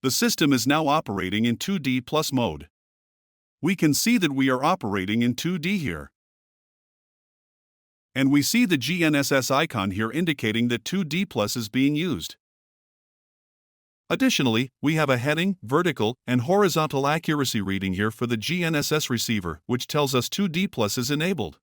The system is now operating in 2D plus mode. We can see that we are operating in 2D here. And we see the GNSS icon here indicating that 2D plus is being used. Additionally, we have a heading, vertical, and horizontal accuracy reading here for the GNSS receiver, which tells us 2D plus is enabled.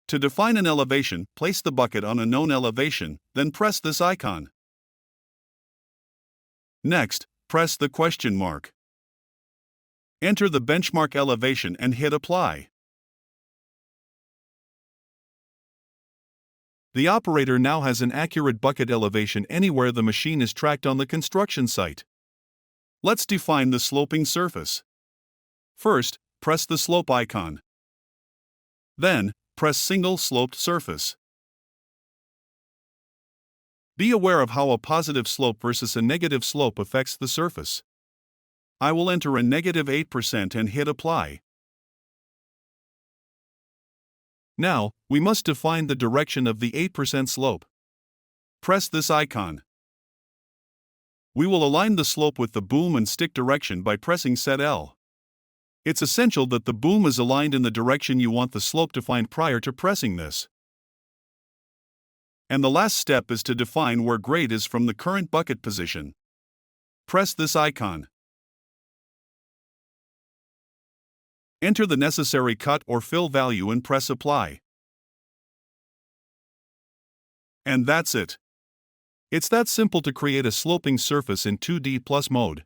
To define an elevation, place the bucket on a known elevation, then press this icon. Next, press the question mark. Enter the benchmark elevation and hit apply. The operator now has an accurate bucket elevation anywhere the machine is tracked on the construction site. Let's define the sloping surface. First, press the slope icon. Then, press single sloped surface. Be aware of how a positive slope versus a negative slope affects the surface. I will enter a -8% and hit apply. Now, we must define the direction of the 8% slope. Press this icon. We will align the slope with the boom and stick direction by pressing Set L. It's essential that the boom is aligned in the direction you want the slope to find prior to pressing this. And the last step is to define where grade is from the current bucket position. Press this icon. Enter the necessary cut or fill value and press apply. And that's it. It's that simple to create a sloping surface in 2D plus mode.